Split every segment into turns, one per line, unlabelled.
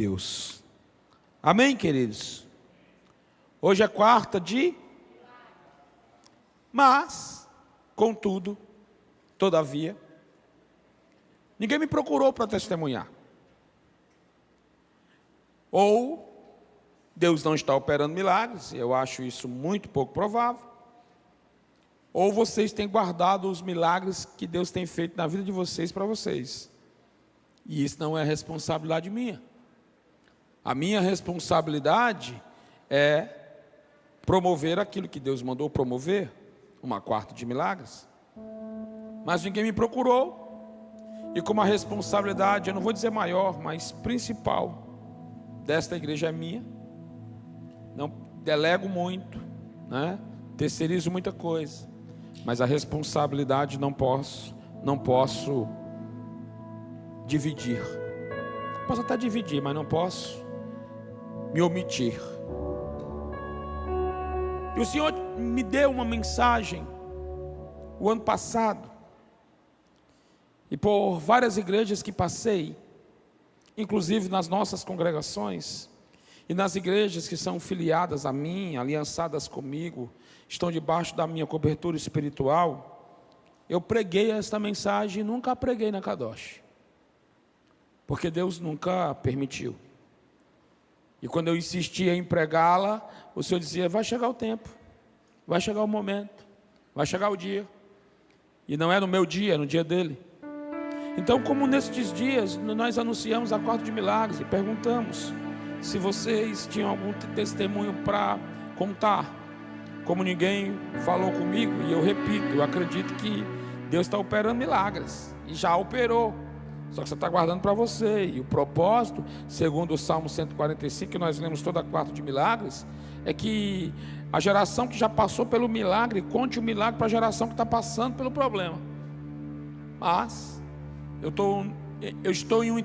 Deus. Amém, queridos? Hoje é quarta de... Mas, contudo, todavia, ninguém me procurou para testemunhar. Ou Deus não está operando milagres, eu acho isso muito pouco provável. Ou vocês têm guardado os milagres que Deus tem feito na vida de vocês para vocês. E isso não é responsabilidade minha. A minha responsabilidade é promover aquilo que Deus mandou promover, uma quarta de milagres. Mas ninguém me procurou, e como a responsabilidade, eu não vou dizer maior, mas principal, desta igreja é minha, não delego muito, né? Terceirizo muita coisa, mas a responsabilidade não posso dividir. Posso até dividir, mas não posso me omitir. E o Senhor me deu uma mensagem o ano passado, e por várias igrejas que passei, inclusive nas nossas congregações, e nas igrejas que são filiadas a mim, aliançadas comigo, estão debaixo da minha cobertura espiritual, eu preguei esta mensagem e nunca a preguei na Kadosh, porque Deus nunca permitiu. E quando eu insistia em pregá-la, o Senhor dizia: vai chegar o tempo, vai chegar o momento, vai chegar o dia. E não é no meu dia, é no dia dele. Então, como nestes dias nós anunciamos a quarta de milagres e perguntamos se vocês tinham algum testemunho para contar, como ninguém falou comigo, e eu repito, eu acredito que Deus está operando milagres, e já operou, só que você está guardando para você. E o propósito, segundo o Salmo 145, que nós lemos toda a quarta de milagres, é que a geração que já passou pelo milagre conte o milagre para a geração que está passando pelo problema. Mas eu estou em um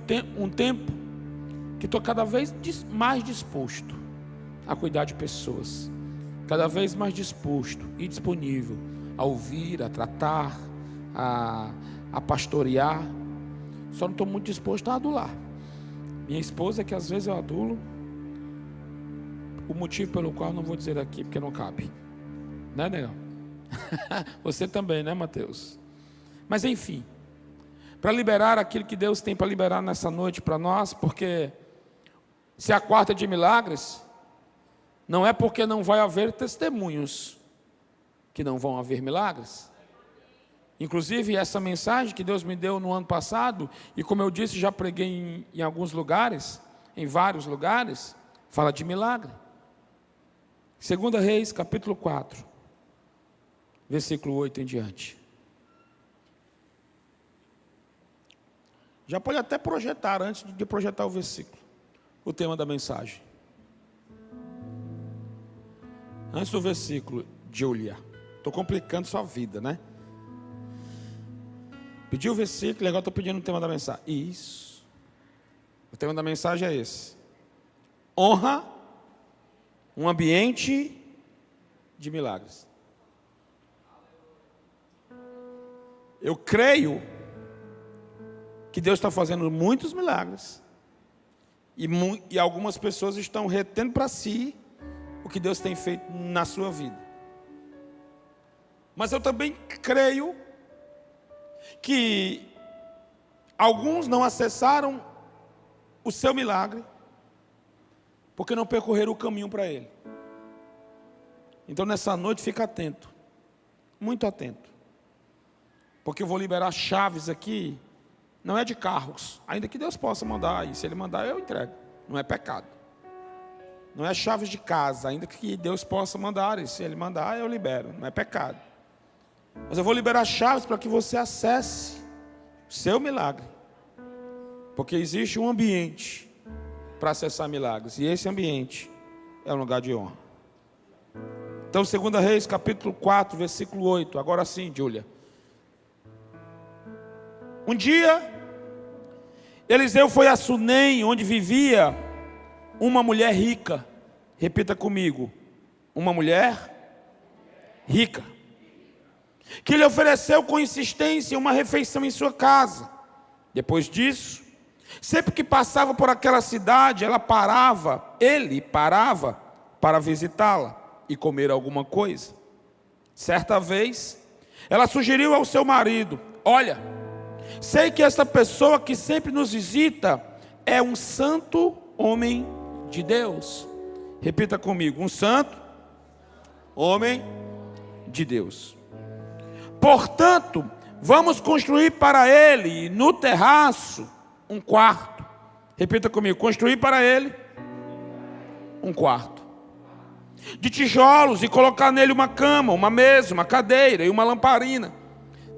tempo que estou cada vez mais disposto a cuidar de pessoas, cada vez mais disposto e disponível a ouvir, a tratar, a pastorear. Só não estou muito disposto a adular. Minha esposa é que às vezes eu adulo, o motivo pelo qual não vou dizer aqui, porque não cabe, né, negão? Você também, né, Mateus? Mas enfim, para liberar aquilo que Deus tem para liberar nessa noite para nós, porque se a quarta de milagres, não é porque não vai haver testemunhos que não vão haver milagres. Inclusive essa mensagem que Deus me deu no ano passado, e como eu disse, já preguei em alguns lugares, em vários lugares, fala de milagre. 2 Reis, capítulo 4, versículo 8 em diante. Já pode até projetar, antes de projetar o versículo, o tema da mensagem. Antes do versículo, Júlia, estou complicando sua vida, né? Pedi o versículo e agora estou pedindo o tema da mensagem. Isso. O tema da mensagem é esse: honra um ambiente de milagres. Eu creio que Deus está fazendo muitos milagres, e algumas pessoas estão retendo para si o que Deus tem feito na sua vida. Mas eu também creio que alguns não acessaram o seu milagre porque não percorreram o caminho para ele. Então nessa noite fica atento, muito atento, porque eu vou liberar chaves aqui. Não é de carros, ainda que Deus possa mandar, e se Ele mandar eu entrego, não é pecado. Não é chaves de casa, ainda que Deus possa mandar, e se Ele mandar eu libero, não é pecado. Mas eu vou liberar chaves para que você acesse o seu milagre, porque existe um ambiente para acessar milagres, e esse ambiente é um lugar de honra. Então 2 Reis capítulo 4, versículo 8, agora sim, Júlia. Um dia Eliseu foi a Sunem, onde vivia uma mulher rica. Repita comigo: uma mulher rica, que lhe ofereceu com insistência uma refeição em sua casa. Depois disso, Sempre que passava por aquela cidade, ele parava para visitá-la e comer alguma coisa. Certa vez, ela sugeriu ao seu marido: olha, sei que esta pessoa que sempre nos visita é um santo homem de Deus. Repita comigo: um santo homem de Deus. Portanto, vamos construir para ele no terraço um quarto. Repita comigo: construir para ele um quarto de tijolos e colocar nele uma cama, uma mesa, uma cadeira e uma lamparina.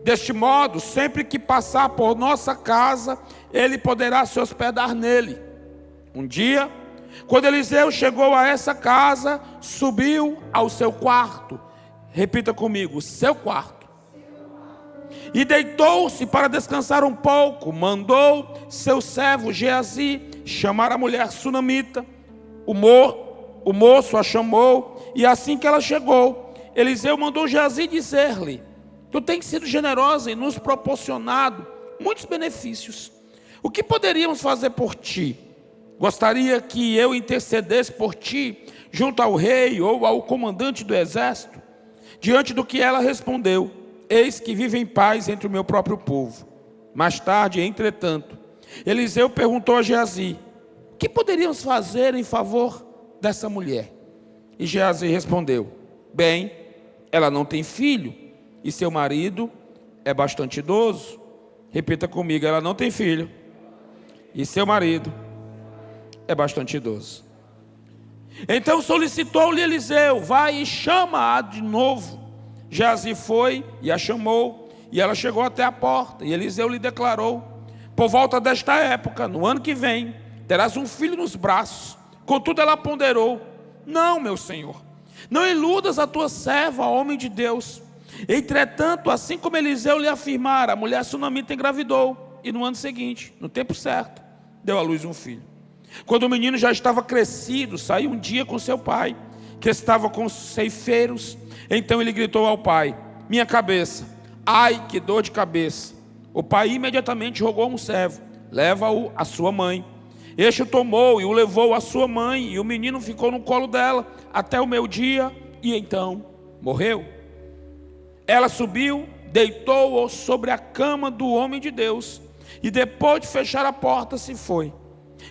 Deste modo, sempre que passar por nossa casa, ele poderá se hospedar nele. Um dia, quando Eliseu chegou a essa casa, subiu ao seu quarto. Repita comigo: seu quarto. E deitou-se para descansar um pouco. Mandou seu servo Geazi chamar a mulher sunamita. O moço a chamou, e assim que ela chegou, Eliseu mandou Geazi dizer-lhe: tu tens sido generosa e nos proporcionado muitos benefícios. O que poderíamos fazer por ti? Gostaria que eu intercedesse por ti junto ao rei ou ao comandante do exército? Diante do que ela respondeu: eis que vive em paz entre o meu próprio povo. Mais tarde, entretanto, Eliseu perguntou a Geazi: o que poderíamos fazer em favor dessa mulher? E Geazi respondeu: bem, ela não tem filho e seu marido é bastante idoso. Repita comigo: ela não tem filho e seu marido é bastante idoso. Então solicitou-lhe Eliseu: vai e chama-a de novo. Geazi foi e a chamou, e ela chegou até a porta, e Eliseu lhe declarou: por volta desta época, no ano que vem, terás um filho nos braços. Contudo ela ponderou: não, meu senhor, não iludas a tua serva, homem de Deus. Entretanto, assim como Eliseu lhe afirmara, a mulher sunamita engravidou, e no ano seguinte, no tempo certo, deu à luz um filho. Quando o menino já estava crescido, saiu um dia com seu pai, que estava com os ceifeiros. Então ele gritou ao pai: minha cabeça, ai que dor de cabeça. O pai imediatamente rogou a um servo: leva-o à sua mãe. Este o tomou e o levou à sua mãe, e o menino ficou no colo dela até o meio-dia, e então morreu. Ela subiu, deitou-o sobre a cama do homem de Deus, e depois de fechar a porta se foi.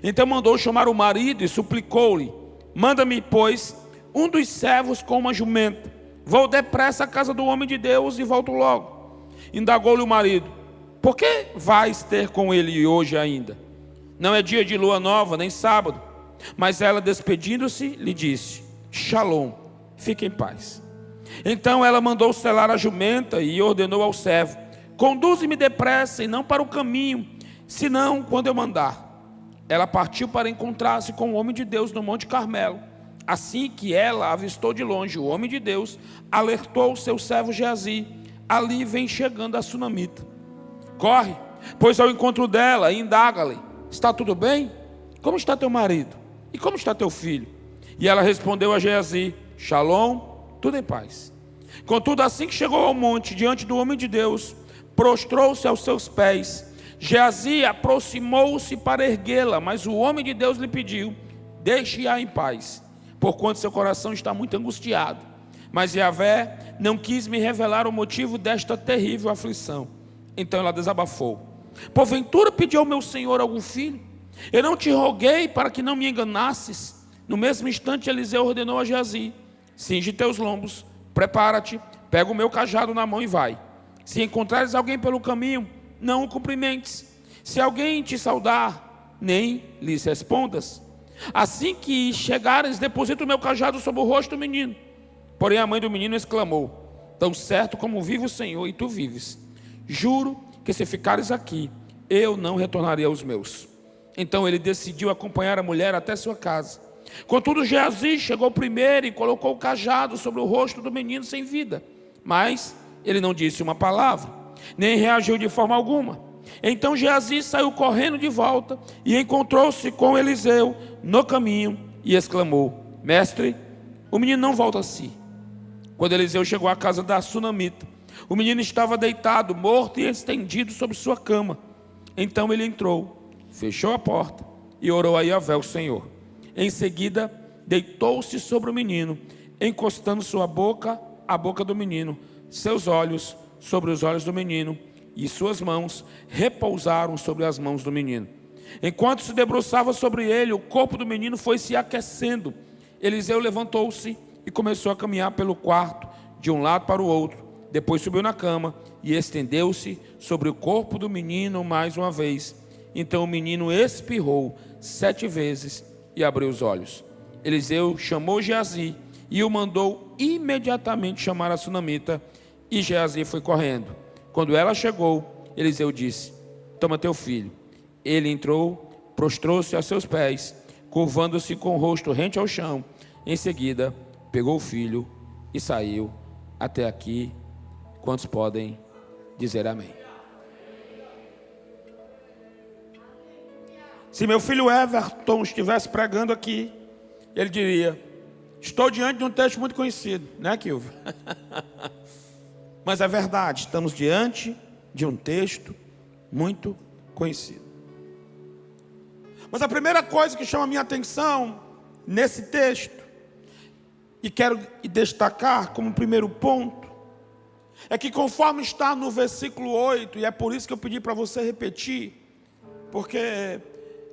Então mandou chamar o marido e suplicou-lhe: manda-me, pois, um dos servos com uma jumenta. Vou depressa à casa do homem de Deus e volto logo. Indagou-lhe o marido: por que vais ter com ele hoje ainda? Não é dia de lua nova, nem sábado. Mas ela, despedindo-se, lhe disse: Shalom, fique em paz. Então ela mandou selar a jumenta e ordenou ao servo: conduze-me depressa e não para o caminho, senão quando eu mandar. Ela partiu para encontrar-se com o homem de Deus no Monte Carmelo. Assim que ela avistou de longe o homem de Deus, alertou o seu servo Geazi: ali vem chegando a sunamita. Corre, pois ao encontro dela e indaga-lhe: está tudo bem? Como está teu marido? E como está teu filho? E ela respondeu a Geazi: Shalom, tudo em paz. Contudo, assim que chegou ao monte, diante do homem de Deus, prostrou-se aos seus pés. Geazi aproximou-se para erguê-la, mas o homem de Deus lhe pediu: deixe-a em paz, porquanto seu coração está muito angustiado. Mas Yahvé não quis me revelar o motivo desta terrível aflição. Então ela desabafou: porventura pediu ao meu senhor algum filho? Eu não te roguei para que não me enganasses? No mesmo instante Eliseu ordenou a Geazi: cinge teus lombos, prepara-te, pega o meu cajado na mão e vai. Se encontrares alguém pelo caminho, não o cumprimentes. Se alguém te saudar, nem lhes respondas. Assim que chegares, deposita o meu cajado sobre o rosto do menino. Porém a mãe do menino exclamou: tão certo como vive o Senhor e tu vives, juro que se ficares aqui, eu não retornarei aos meus. Então ele decidiu acompanhar a mulher até sua casa. Contudo Geazi chegou primeiro e colocou o cajado sobre o rosto do menino sem vida. Mas ele não disse uma palavra, nem reagiu de forma alguma. Então Geazi saiu correndo de volta e encontrou-se com Eliseu no caminho e exclamou: mestre, o menino não volta a si. Quando Eliseu chegou à casa da sunamita, o menino estava deitado, morto e estendido sobre sua cama. Então ele entrou, fechou a porta e orou a Yahvé, o Senhor. Em seguida, deitou-se sobre o menino, encostando sua boca à boca do menino, seus olhos sobre os olhos do menino, e suas mãos repousaram sobre as mãos do menino. Enquanto se debruçava sobre ele, o corpo do menino foi se aquecendo. Eliseu levantou-se e começou a caminhar pelo quarto, de um lado para o outro. Depois subiu na cama e estendeu-se sobre o corpo do menino mais uma vez. Então o menino espirrou 7 vezes e abriu os olhos. Eliseu chamou Geazi e o mandou imediatamente chamar a sunamita, e Geazi foi correndo. Quando ela chegou, Eliseu disse: toma teu filho. Ele entrou, prostrou-se a seus pés, curvando-se com o rosto rente ao chão. Em seguida, pegou o filho e saiu. Até aqui, quantos podem dizer amém? Se meu filho Everton estivesse pregando aqui, ele diria: estou diante de um texto muito conhecido, né, Kilvio? Mas é verdade, estamos diante de um texto muito conhecido. Mas a primeira coisa que chama a minha atenção nesse texto, e quero destacar como primeiro ponto, é que conforme está no versículo 8, e é por isso que eu pedi para você repetir, porque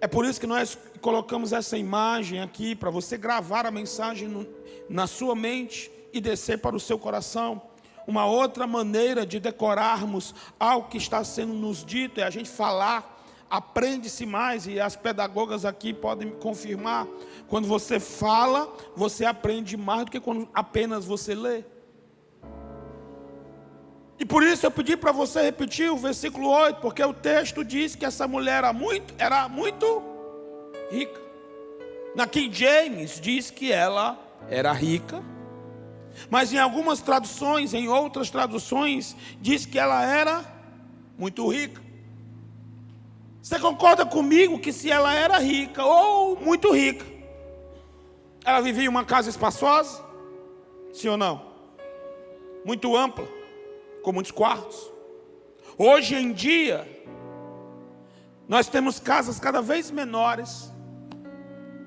é por isso que nós colocamos essa imagem aqui, para você gravar a mensagem na sua mente e descer para o seu coração. Uma outra maneira de decorarmos algo que está sendo nos dito é a gente falar. Aprende-se mais, e as pedagogas aqui podem me confirmar. Quando você fala, você aprende mais do que quando apenas você lê. E por isso eu pedi para você repetir o versículo 8, porque o texto diz que essa mulher era muito rica. Na King James diz que ela era rica, mas em algumas traduções, em outras traduções, diz que ela era muito rica. Você concorda comigo que se ela era rica ou muito rica, ela vivia em uma casa espaçosa? Sim ou não? Muito ampla, com muitos quartos. Hoje em dia, nós temos casas cada vez menores.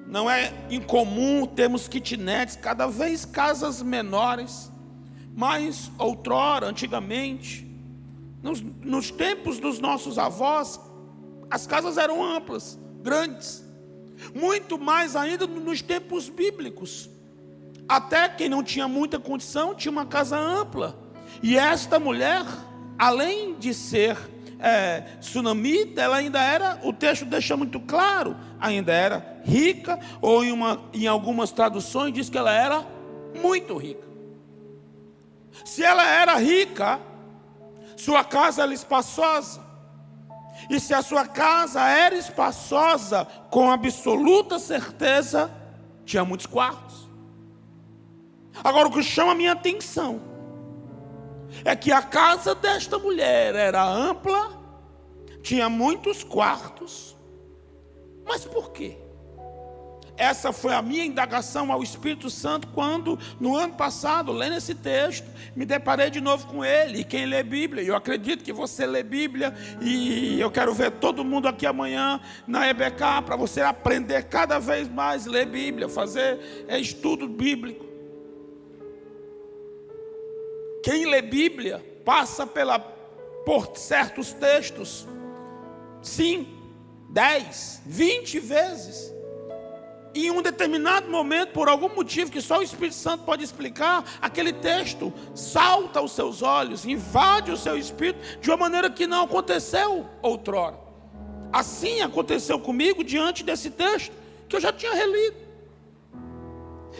Não é incomum termos kitnets, cada vez casas menores. Mas outrora, antigamente, nos tempos dos nossos avós, as casas eram amplas, grandes. Muito mais ainda nos tempos bíblicos. Até quem não tinha muita condição tinha uma casa ampla. E esta mulher, além de ser sunamita, ela ainda era, o texto deixa muito claro, ainda era rica, ou em algumas traduções diz que ela era muito rica. Se ela era rica, sua casa era espaçosa. E se a sua casa era espaçosa, com absoluta certeza, tinha muitos quartos. Agora, o que chama a minha atenção é que a casa desta mulher era ampla, tinha muitos quartos. Mas por quê? Essa foi a minha indagação ao Espírito Santo quando, no ano passado, lendo esse texto, me deparei de novo com ele. E quem lê Bíblia, eu acredito que você lê Bíblia, e eu quero ver todo mundo aqui amanhã na EBK, para você aprender cada vez mais a ler Bíblia, fazer estudo bíblico. Quem lê Bíblia passa por certos textos 5, 10, 20 vezes. E em um determinado momento, por algum motivo que só o Espírito Santo pode explicar, aquele texto salta aos seus olhos, invade o seu espírito de uma maneira que não aconteceu outrora. Assim aconteceu comigo diante desse texto que eu já tinha relido.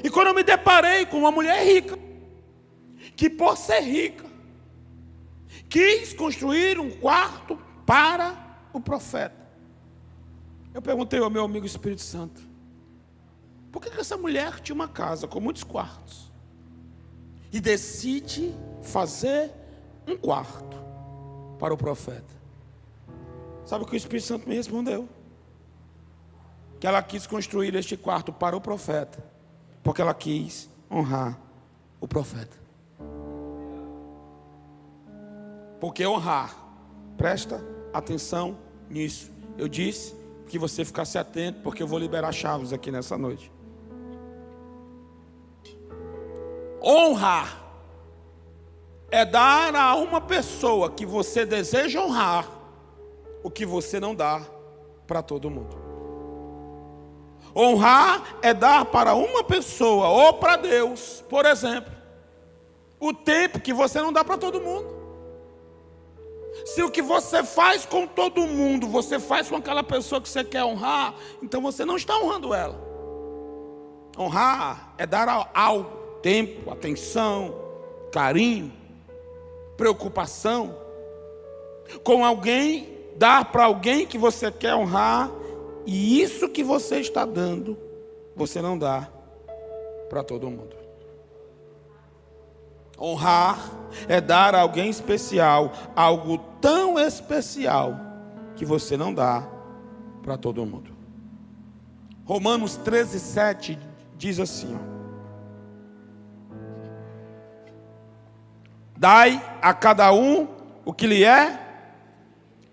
E quando eu me deparei com uma mulher rica, que por ser rica, quis construir um quarto para o profeta. Eu perguntei ao meu amigo Espírito Santo: por que essa mulher tinha uma casa com muitos quartos e decide fazer um quarto para o profeta? Sabe o que o Espírito Santo me respondeu? Que ela quis construir este quarto para o profeta, porque ela quis honrar o profeta. Porque honrar, presta atenção nisso. Eu disse que você ficasse atento, porque eu vou liberar chaves aqui nessa noite. Honrar é dar a uma pessoa que você deseja honrar o que você não dá para todo mundo. Honrar é dar para uma pessoa ou para Deus, por exemplo, o tempo que você não dá para todo mundo. Se o que você faz com todo mundo, você faz com aquela pessoa que você quer honrar, então você não está honrando ela. Honrar é dar algo, tempo, atenção, carinho, preocupação com alguém, dar para alguém que você quer honrar, e isso que você está dando, você não dá para todo mundo. Honrar é dar a alguém especial algo tão especial que você não dá para todo mundo. Romanos 13:7 diz assim, ó: dai a cada um o que lhe é,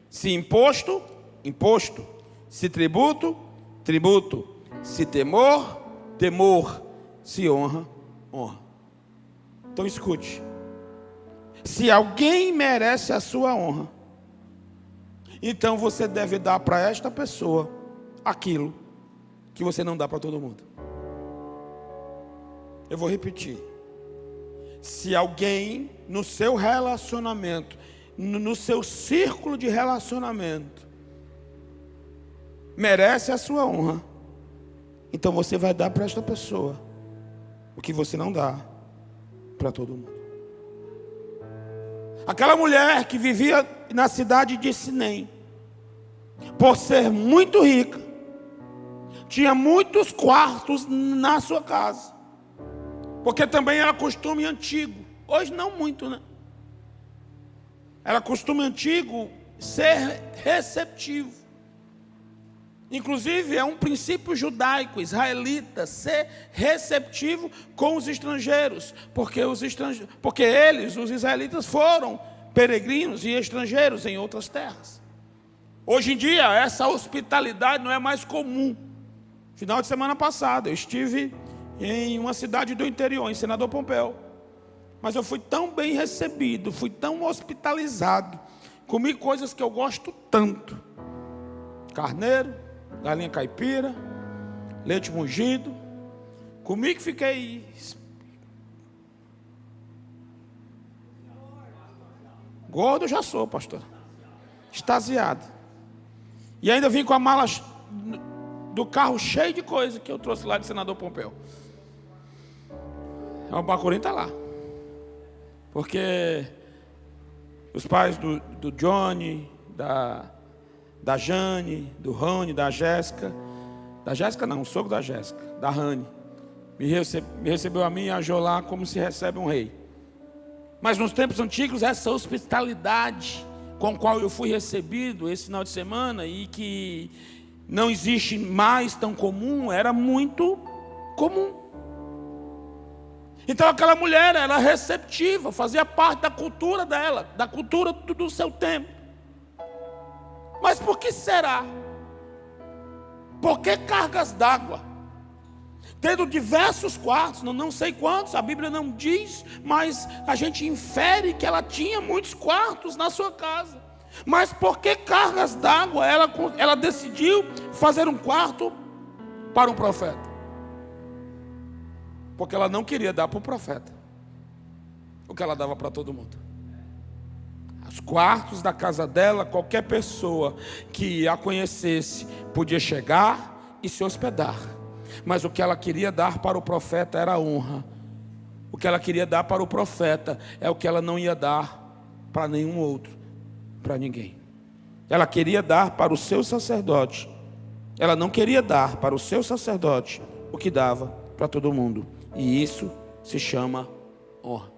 se imposto, imposto, se tributo, tributo, se temor, temor, se honra, honra. Então escute, se alguém merece a sua honra, então você deve dar para esta pessoa aquilo que você não dá para todo mundo. Eu vou repetir. Se alguém no seu relacionamento, no seu círculo de relacionamento, merece a sua honra, então você vai dar para esta pessoa o que você não dá para todo mundo. Aquela mulher que vivia na cidade de Sinem, por ser muito rica, tinha muitos quartos na sua casa, porque também era costume antigo. Hoje não muito, né? Era costume antigo ser receptivo. Inclusive é um princípio judaico, israelita, ser receptivo com os estrangeiros, porque eles, os israelitas, foram peregrinos e estrangeiros em outras terras. Hoje em dia essa hospitalidade não é mais comum. Final de semana passado eu estive em uma cidade do interior, em Senador Pompeu, mas eu fui tão bem recebido, fui tão hospitalizado, comi coisas que eu gosto tanto: carneiro, galinha caipira, leite mungido. Comi que fiquei gordo, já sou, pastor, extasiado. E ainda vim com a mala do carro cheia de coisa que eu trouxe lá de Senador Pompeu. O Bacurim está lá, porque os pais do Johnny, da Jane, do Rony, da Jéssica não, o sogro da Jéssica, da Rani, me recebeu a mim e a Jolá como se recebe um rei. Mas nos tempos antigos, essa hospitalidade com a qual eu fui recebido esse final de semana, e que não existe mais tão comum, era muito comum. Então aquela mulher era receptiva, fazia parte da cultura dela, da cultura do seu tempo. Mas por que será? Por que cargas d'água? Tendo diversos quartos, não sei quantos, a Bíblia não diz, mas a gente infere que ela tinha muitos quartos na sua casa. Mas por que cargas d'água? Ela decidiu fazer um quarto para um profeta. Porque ela não queria dar para o profeta o que ela dava para todo mundo. Os quartos da casa dela, qualquer pessoa que a conhecesse podia chegar e se hospedar. Mas o que ela queria dar para o profeta era honra. O que ela queria dar para o profeta é o que ela não ia dar para nenhum outro, para ninguém. Ela queria dar para o seu sacerdote. Ela não queria dar para o seu sacerdote o que dava para todo mundo. E isso se chama honra.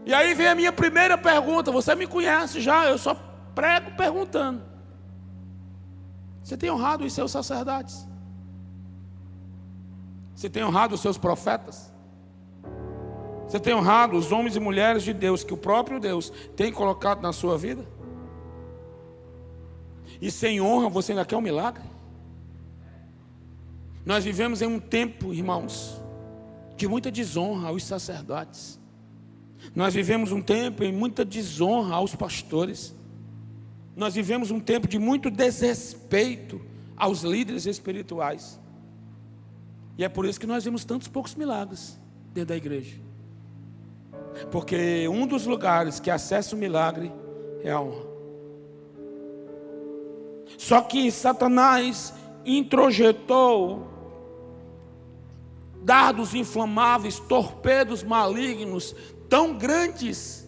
E aí vem a minha primeira pergunta. Você me conhece já, eu só prego perguntando. Você tem honrado os seus sacerdotes? Você tem honrado os seus profetas? Você tem honrado os homens e mulheres de Deus que o próprio Deus tem colocado na sua vida? E sem honra você ainda quer um milagre? Nós vivemos em um tempo, irmãos, de muita desonra aos sacerdotes. Nós vivemos um tempo em muita desonra aos pastores. Nós vivemos um tempo de muito desrespeito aos líderes espirituais. E é por isso que nós vemos tantos poucos milagres dentro da igreja. Porque um dos lugares que acessa o milagre é a honra. Só que Satanás introjetou dardos inflamáveis, torpedos malignos, tão grandes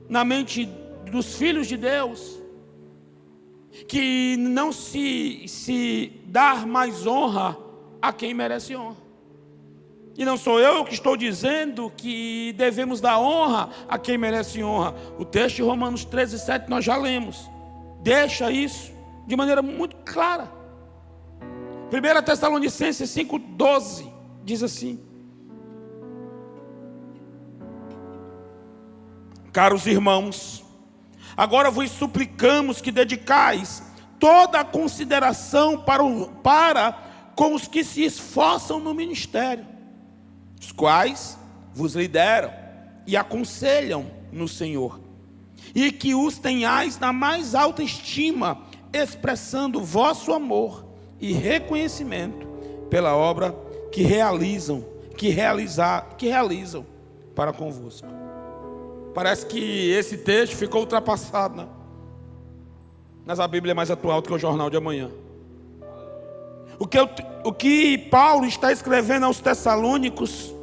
na mente dos filhos de Deus, que não se dar mais honra a quem merece honra. E não sou eu que estou dizendo que devemos dar honra a quem merece honra. O texto de Romanos 13:7 nós já lemos. Deixa isso de maneira muito clara. 1 Tessalonicenses 5:12 diz assim: caros irmãos, agora vos suplicamos que dedicais toda a consideração para com os que se esforçam no ministério, os quais vos lideram e aconselham no Senhor, e que os tenhais na mais alta estima, expressando vosso amor e reconhecimento pela obra que realizam para convosco. Parece que esse texto ficou ultrapassado, né? Mas a Bíblia é mais atual do que o jornal de amanhã. O que Paulo está escrevendo aos Tessalônicos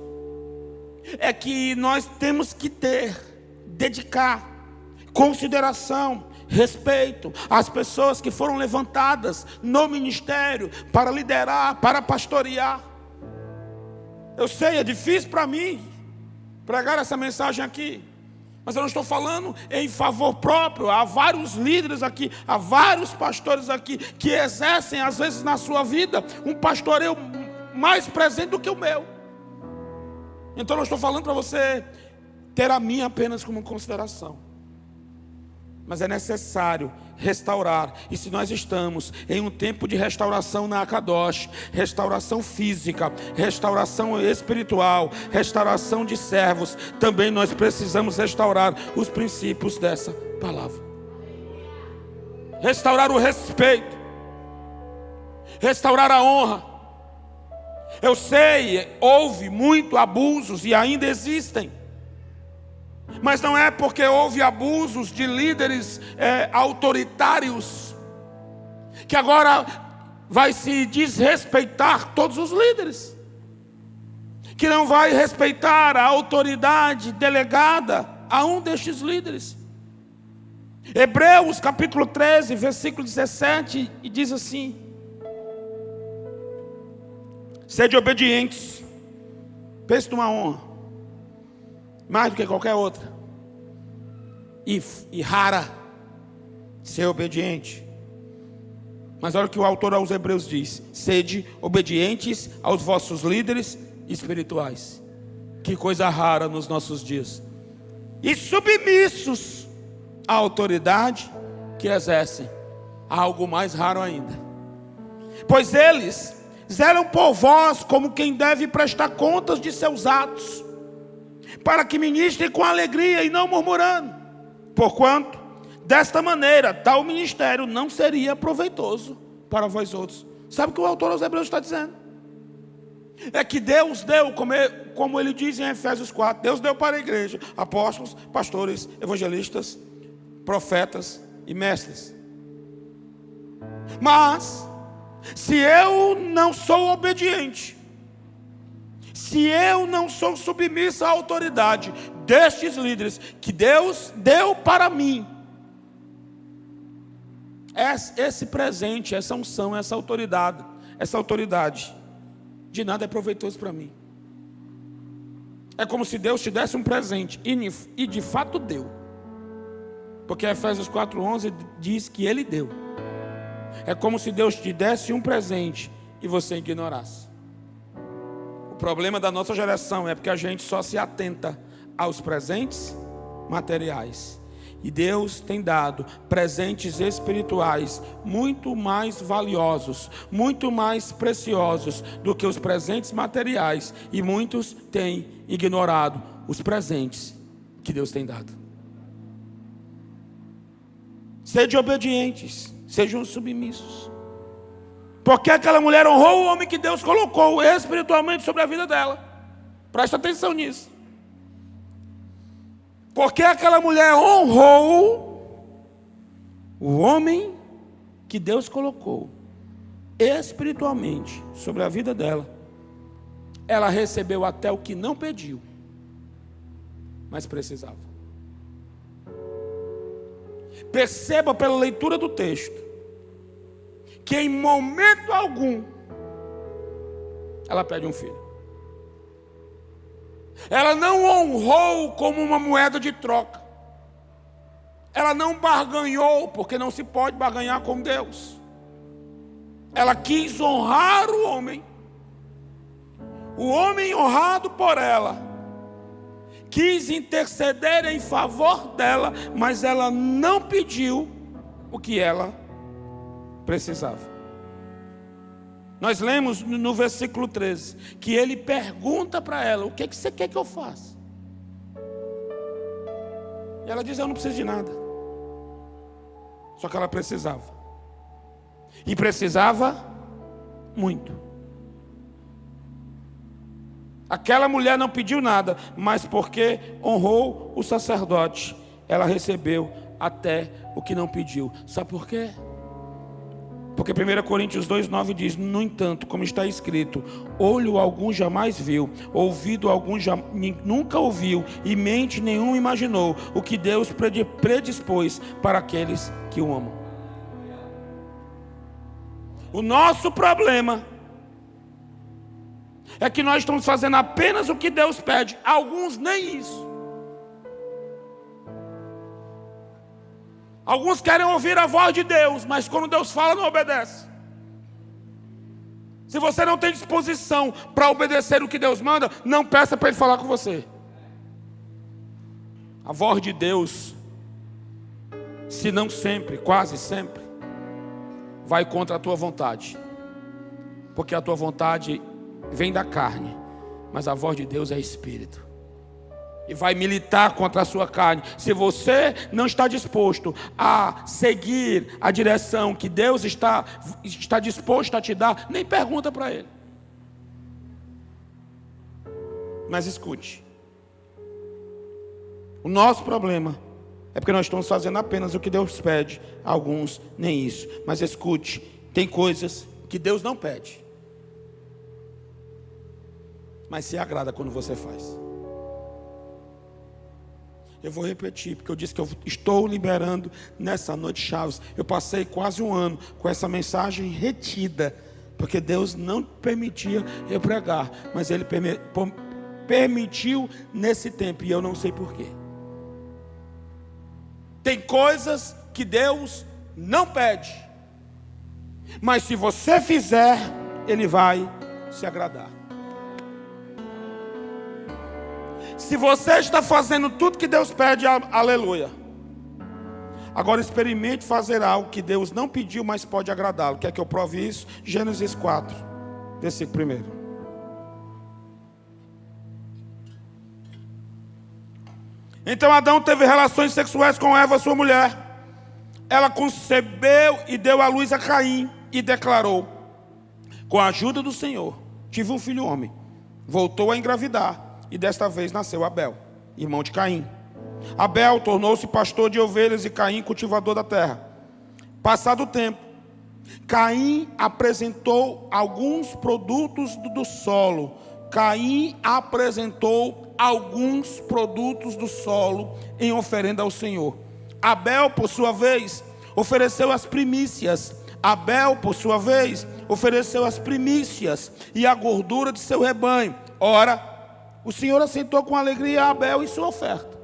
é que nós temos que dedicar consideração, respeito às pessoas que foram levantadas no ministério para liderar, para pastorear. Eu sei, é difícil para mim pregar essa mensagem aqui, mas eu não estou falando em favor próprio. Há vários líderes aqui, há vários pastores aqui que exercem às vezes na sua vida um pastoreio mais presente do que o meu. Então eu não estou falando para você ter a minha apenas como consideração, mas é necessário restaurar. E se nós estamos em um tempo de restauração na Akadosh, restauração física, restauração espiritual, restauração de servos, também nós precisamos restaurar os princípios dessa palavra. Restaurar o respeito, restaurar a honra. Eu sei, houve muito abusos e ainda existem, mas não é porque houve abusos de líderes autoritários que agora vai se desrespeitar todos os líderes, que não vai respeitar a autoridade delegada a um destes líderes. Hebreus capítulo 13, versículo 17, e diz assim: sede obedientes. Pense numa honra mais do que qualquer outra, e rara, ser obediente. Mas olha o que o autor aos Hebreus diz: sede obedientes aos vossos líderes espirituais. Que coisa rara nos nossos dias. E submissos à autoridade que exercem. Algo mais raro ainda, pois eles zelam por vós como quem deve prestar contas de seus atos, para que ministrem com alegria e não murmurando, porquanto desta maneira tal ministério não seria proveitoso para vós outros. Sabe o que o autor aos Hebreus está dizendo? É que Deus deu, como ele diz em Efésios 4, Deus deu para a igreja apóstolos, pastores, evangelistas, profetas e mestres. Mas se eu não sou obediente, se eu não sou submisso à autoridade destes líderes que Deus deu para mim, esse presente, essa unção, essa autoridade, de nada é proveitoso para mim. É como se Deus te desse um presente, e de fato deu, porque Efésios 4:11 diz que Ele deu. É como se Deus te desse um presente e você ignorasse. O problema da nossa geração é porque a gente só se atenta aos presentes materiais E Deus tem dado presentes espirituais muito mais valiosos, muito mais preciosos do que os presentes materiais. E muitos têm ignorado os presentes que Deus tem dado. Sejam obedientes, sejam submissos. Porque aquela mulher honrou o homem que Deus colocou espiritualmente sobre a vida dela. Presta atenção nisso. Porque aquela mulher honrou o homem que Deus colocou espiritualmente sobre a vida dela. Ela recebeu até o que não pediu, mas precisava. Perceba pela leitura do texto que em momento algum ela pede um filho. Ela não honrou como uma moeda de troca. Ela não barganhou, porque não se pode barganhar com Deus. Ela quis honrar o homem honrado por ela quis interceder em favor dela, mas ela não pediu o que ela precisava. Nós lemos no versículo 13 que ele pergunta para ela: o que você quer que eu faça? E ela diz: eu não preciso de nada. Só que ela precisava, e precisava muito. Aquela mulher não pediu nada, mas porque honrou o sacerdote, ela recebeu até o que não pediu. Sabe por quê? Porque 1 Coríntios 2,9 diz: no entanto, como está escrito, olho algum jamais viu, ouvido algum nunca ouviu, e mente nenhum imaginou o que Deus predispôs para aqueles que o amam. O nosso problema é que nós estamos fazendo apenas o que Deus pede, alguns nem isso. Alguns querem ouvir a voz de Deus, mas quando Deus fala, não obedece. Se você não tem disposição para obedecer o que Deus manda, não peça para Ele falar com você. A voz de Deus, se não sempre, quase sempre, vai contra a tua vontade. Porque a tua vontade vem da carne, mas a voz de Deus é espírito. E vai militar contra a sua carne. Se você não está disposto a seguir a direção que Deus está disposto a te dar, nem pergunta para Ele. Mas escute. O nosso problema é porque nós estamos fazendo apenas o que Deus pede. Alguns nem isso. Mas escute, tem coisas que Deus não pede, mas se agrada quando você faz. Eu vou repetir, porque eu disse que eu estou liberando nessa noite chaves. Eu passei quase um ano com essa mensagem retida, porque Deus não permitia eu pregar, mas Ele permitiu nesse tempo, e eu não sei porquê. Tem coisas que Deus não pede, mas se você fizer, Ele vai se agradar. Se você está fazendo tudo que Deus pede, aleluia. Agora experimente fazer algo que Deus não pediu, mas pode agradá-lo. Quer que eu prove isso? Gênesis 4, versículo 1. Então Adão teve relações sexuais com Eva, sua mulher. Ela concebeu e deu à luz a Caim e declarou: com a ajuda do Senhor, tive um filho homem. Voltou a engravidar. E desta vez nasceu Abel, irmão de Caim. Abel tornou-se pastor de ovelhas e Caim cultivador da terra. Passado o tempo, Caim apresentou alguns produtos do solo. Caim apresentou alguns produtos do solo em oferenda ao Senhor. Abel, por sua vez, ofereceu as primícias. Abel, por sua vez, ofereceu as primícias e a gordura de seu rebanho. Ora, o Senhor aceitou com alegria Abel e sua oferta.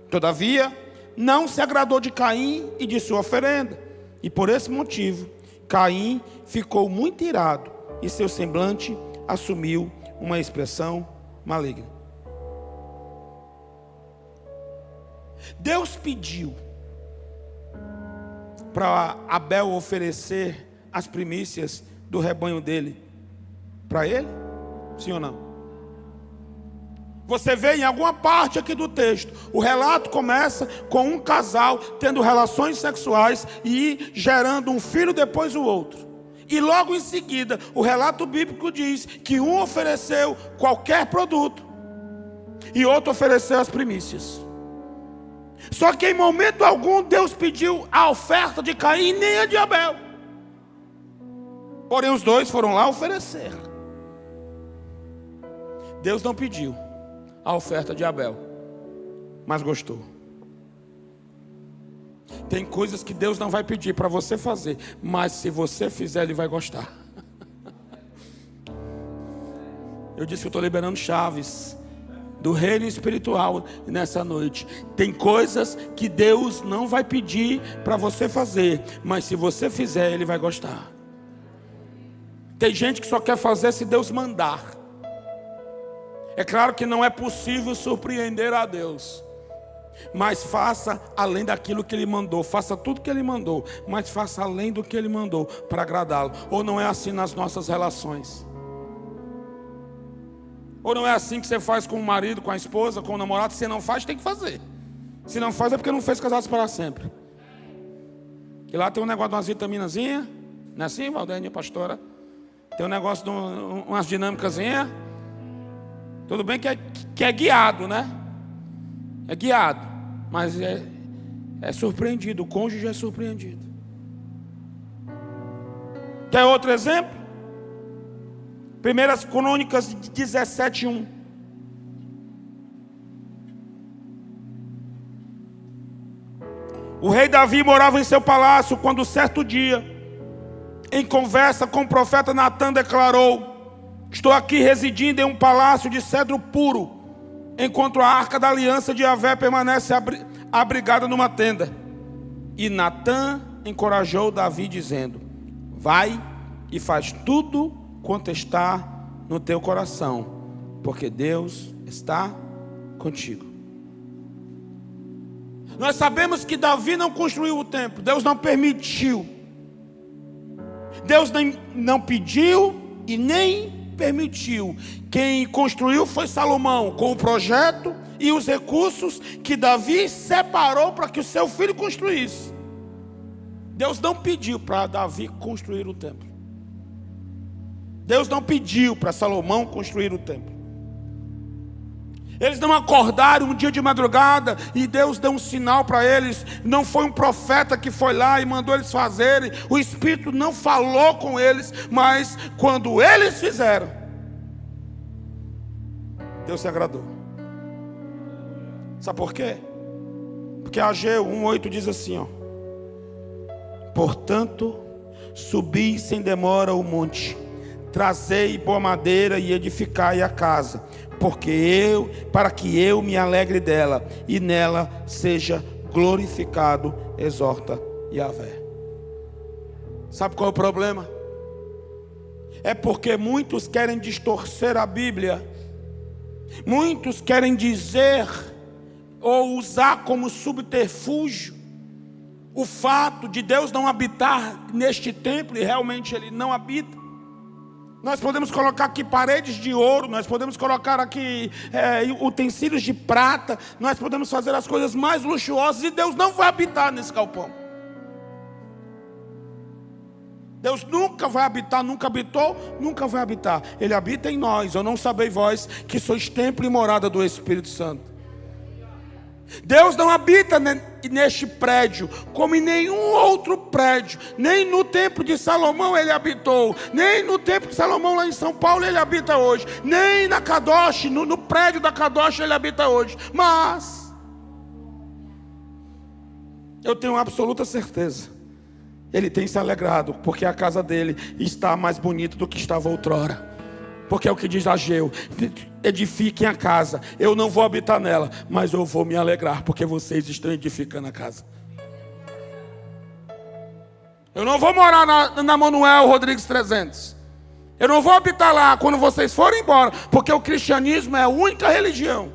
Todavia, não se agradou de Caim e de sua oferenda. E por esse motivo, Caim ficou muito irado e seu semblante assumiu uma expressão maligna. Deus pediu para Abel oferecer as primícias do rebanho dele para ele? Sim ou não? Você vê em alguma parte aqui do texto, o relato começa com um casal tendo relações sexuais e gerando um filho depois o outro. E logo em seguida, o relato bíblico diz que um ofereceu qualquer produto e outro ofereceu as primícias. Só que em momento algum Deus pediu a oferta de Caim, nem a de Abel. Porém os dois foram lá oferecer. Deus não pediu a oferta de Abel, mas gostou. Tem coisas que Deus não vai pedir para você fazer, mas se você fizer, Ele vai gostar. Eu disse que eu estou liberando chaves do reino espiritual nessa noite. Tem coisas que Deus não vai pedir para você fazer, mas se você fizer, Ele vai gostar. Tem gente que só quer fazer se Deus mandar. É claro que não é possível surpreender a Deus, mas faça além daquilo que Ele mandou. Faça tudo que Ele mandou, mas faça além do que Ele mandou para agradá-lo. Ou não é assim nas nossas relações? Ou não é assim que você faz com o marido, com a esposa, com o namorado? Se você não faz, tem que fazer. Se não faz é porque não fez casados para sempre. E lá tem um negócio de umas vitaminazinhas, não é assim, Valdênia, pastora? Tem um negócio de umas dinâmicazinhas. Tudo bem que é guiado, né? É guiado, mas é surpreendido. O cônjuge é surpreendido. Quer outro exemplo? 1 Crônicas 17:1. O rei Davi morava em seu palácio quando certo dia, em conversa com o profeta Natã, declarou: estou aqui residindo em um palácio de cedro puro, enquanto a arca da aliança de Yahvé permanece abrigada numa tenda. E Natã encorajou Davi dizendo: vai e faz tudo quanto está no teu coração, porque Deus está contigo. Nós sabemos que Davi não construiu o templo, Deus não permitiu. Deus não pediu e nem permitiu. Quem construiu foi Salomão, com o projeto e os recursos que Davi separou para que o seu filho construísse. Deus não pediu para Davi construir o templo. Deus não pediu para Salomão construir o templo. Eles não acordaram um dia de madrugada e Deus deu um sinal para eles. Não foi um profeta que foi lá e mandou eles fazerem. O Espírito não falou com eles, mas quando eles fizeram, Deus se agradou. Sabe por quê? Porque Ageu 1:8 diz assim, ó: portanto, subi sem demora o monte, trazei boa madeira e edificai a casa, para que eu me alegre dela e nela seja glorificado, exorta Yahvé. Sabe qual é o problema? É porque muitos querem distorcer a Bíblia. Muitos querem dizer ou usar como subterfúgio o fato de Deus não habitar neste templo, e realmente Ele não habita. Nós podemos colocar aqui paredes de ouro, nós podemos colocar aqui utensílios de prata, nós podemos fazer as coisas mais luxuosas, e Deus não vai habitar nesse galpão. Deus nunca vai habitar, nunca habitou, nunca vai habitar. Ele habita em nós. Ou não sabeis vós que sois templo e morada do Espírito Santo? Deus não habita neste prédio, como em nenhum outro prédio. Nem no templo de Salomão Ele habitou, nem no templo de Salomão lá em São Paulo Ele habita hoje, nem na Kadosh, no prédio da Kadosh Ele habita hoje. Mas eu tenho absoluta certeza, Ele tem se alegrado, porque a casa dele está mais bonita do que estava outrora. Porque é o que diz Ageu: edifiquem a casa, eu não vou habitar nela, mas eu vou me alegrar, porque vocês estão edificando a casa. Eu não vou morar na Manuel Rodrigues 300. Eu não vou habitar lá quando vocês forem embora, porque o cristianismo é a única religião.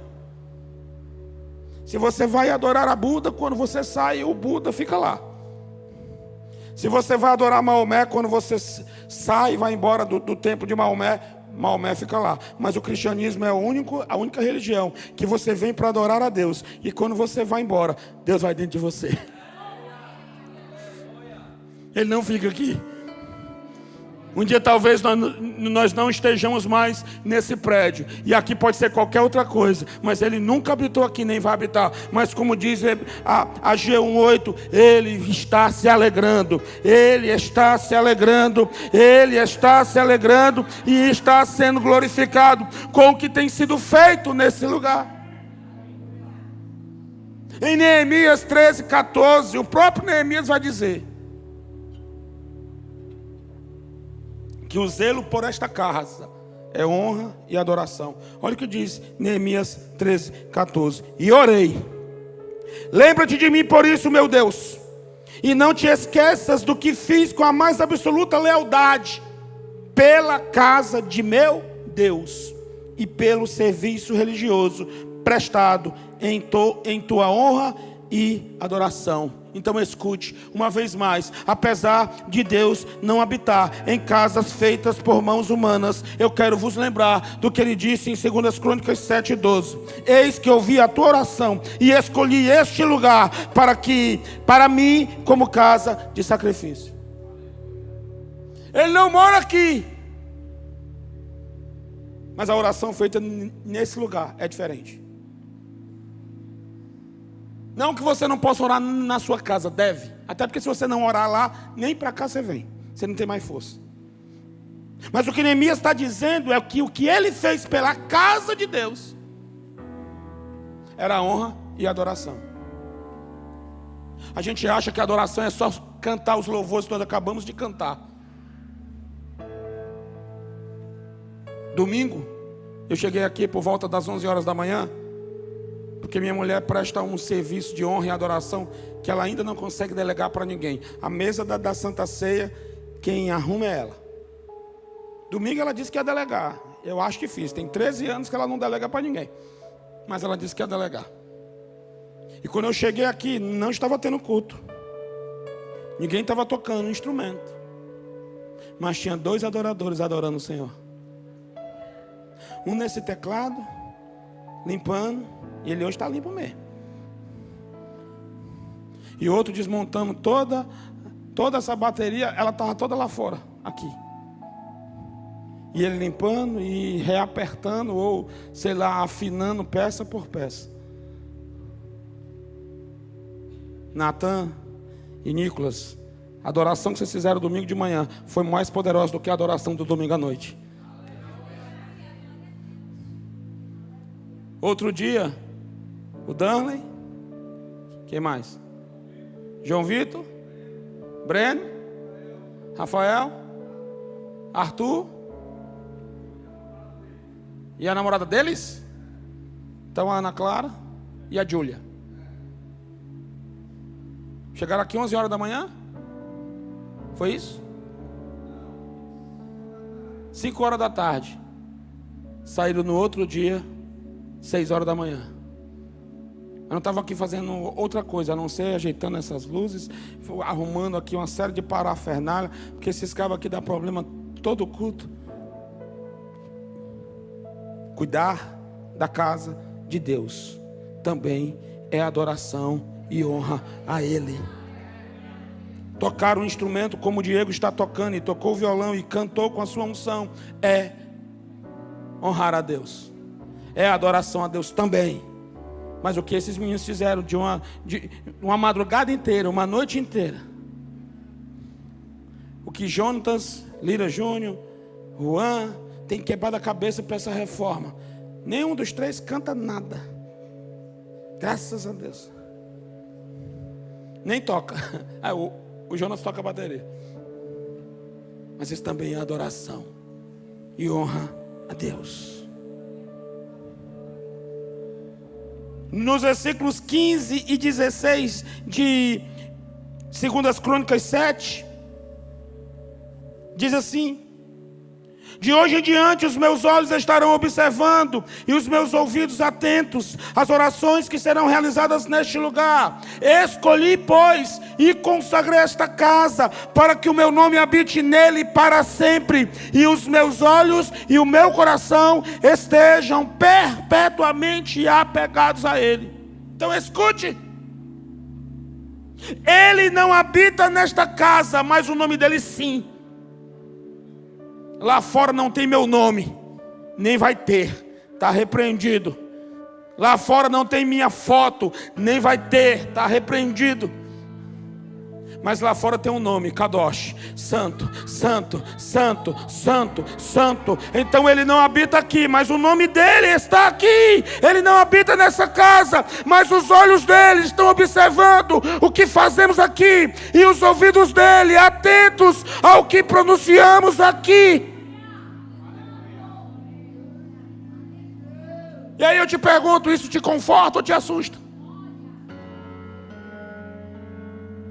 Se você vai adorar a Buda, quando você sai, o Buda fica lá. Se você vai adorar Maomé, quando você sai e vai embora do templo de Maomé, Maomé fica lá. Mas o cristianismo é a única religião que você vem para adorar a Deus. E quando você vai embora, Deus vai dentro de você. Ele não fica aqui. Um dia talvez nós não estejamos mais nesse prédio. E aqui pode ser qualquer outra coisa. Mas Ele nunca habitou aqui, nem vai habitar. Mas como diz a G1:8, Ele está se alegrando. Ele está se alegrando. Ele está se alegrando. E está sendo glorificado com o que tem sido feito nesse lugar. Em Neemias 13:14, o próprio Neemias vai dizer que o zelo por esta casa é honra e adoração. Olha o que diz Neemias 13:14. E orei: lembra-te de mim por isso, meu Deus, e não te esqueças do que fiz com a mais absoluta lealdade pela casa de meu Deus e pelo serviço religioso prestado em tua honra e adoração. Então escute, uma vez mais, apesar de Deus não habitar em casas feitas por mãos humanas, eu quero vos lembrar do que ele disse em 2 Crônicas 7:12. Eis que ouvi a tua oração e escolhi este lugar para mim como casa de sacrifício. Ele não mora aqui, mas a oração feita nesse lugar é diferente. Não que você não possa orar na sua casa, deve. Até porque se você não orar lá, nem para cá você vem. Você não tem mais força. Mas o que Neemias está dizendo é que o que ele fez pela casa de Deus era honra e adoração. A gente acha que a adoração é só cantar os louvores que nós acabamos de cantar. Domingo, eu cheguei aqui por volta das 11 horas da manhã, porque minha mulher presta um serviço de honra e adoração que ela ainda não consegue delegar para ninguém. A mesa da Santa Ceia, quem arruma é ela. Domingo ela disse que ia delegar. Eu acho que fiz. Tem 13 anos que ela não delega para ninguém. Mas ela disse que ia delegar. E quando eu cheguei aqui, não estava tendo culto. Ninguém estava tocando um instrumento. Mas tinha 2 adoradores adorando o Senhor. Um nesse teclado, limpando. E ele hoje está limpo mesmo. E outro desmontando toda essa bateria. Ela estava toda lá fora, aqui. E ele limpando e reapertando, ou sei lá, afinando peça por peça. Natan e Nicolas, a adoração que vocês fizeram domingo de manhã foi mais poderosa do que a adoração do domingo à noite. Outro dia, o Danley, quem mais? João Vitor, Breno, Rafael, Arthur e a namorada deles? Então a Ana Clara e a Júlia. Chegaram aqui 11 horas da manhã? Foi isso? 5 horas da tarde. Saíram no outro dia, 6 horas da manhã. Eu não estava aqui fazendo outra coisa, a não ser ajeitando essas luzes, arrumando aqui uma série de parafernália, porque esses cabos aqui dá problema todo culto. Cuidar da casa de Deus também é adoração e honra a Ele. Tocar um instrumento como o Diego está tocando, e tocou o violão e cantou com a sua unção, é honrar a Deus, é adoração a Deus também. Mas o que esses meninos fizeram de uma madrugada inteira, uma noite inteira, o que Jonatas, Lira Júnior, Juan tem quebrado a cabeça para essa reforma, nenhum dos 3 canta nada, graças a Deus, nem toca. O Jonas toca a bateria, mas isso também é adoração e honra a Deus. Nos versículos 15 e 16 de 2 Crônicas 7, diz assim: De hoje em diante os meus olhos estarão observando e os meus ouvidos atentos às orações que serão realizadas neste lugar. Escolhi, pois, e consagrei esta casa para que o meu nome habite nele para sempre, e os meus olhos e o meu coração estejam perpetuamente apegados a ele. Então escute. Ele não habita nesta casa, mas o nome dele sim. Lá fora não tem meu nome, nem vai ter, está repreendido. Lá fora não tem minha foto, nem vai ter, está repreendido. Mas lá fora tem um nome, Kadosh, santo, santo, santo, santo, santo. Então ele não habita aqui, mas o nome dele está aqui. Ele não habita nessa casa, mas os olhos dele estão observando o que fazemos aqui, e os ouvidos dele atentos ao que pronunciamos aqui. E aí eu te pergunto, isso te conforta ou te assusta?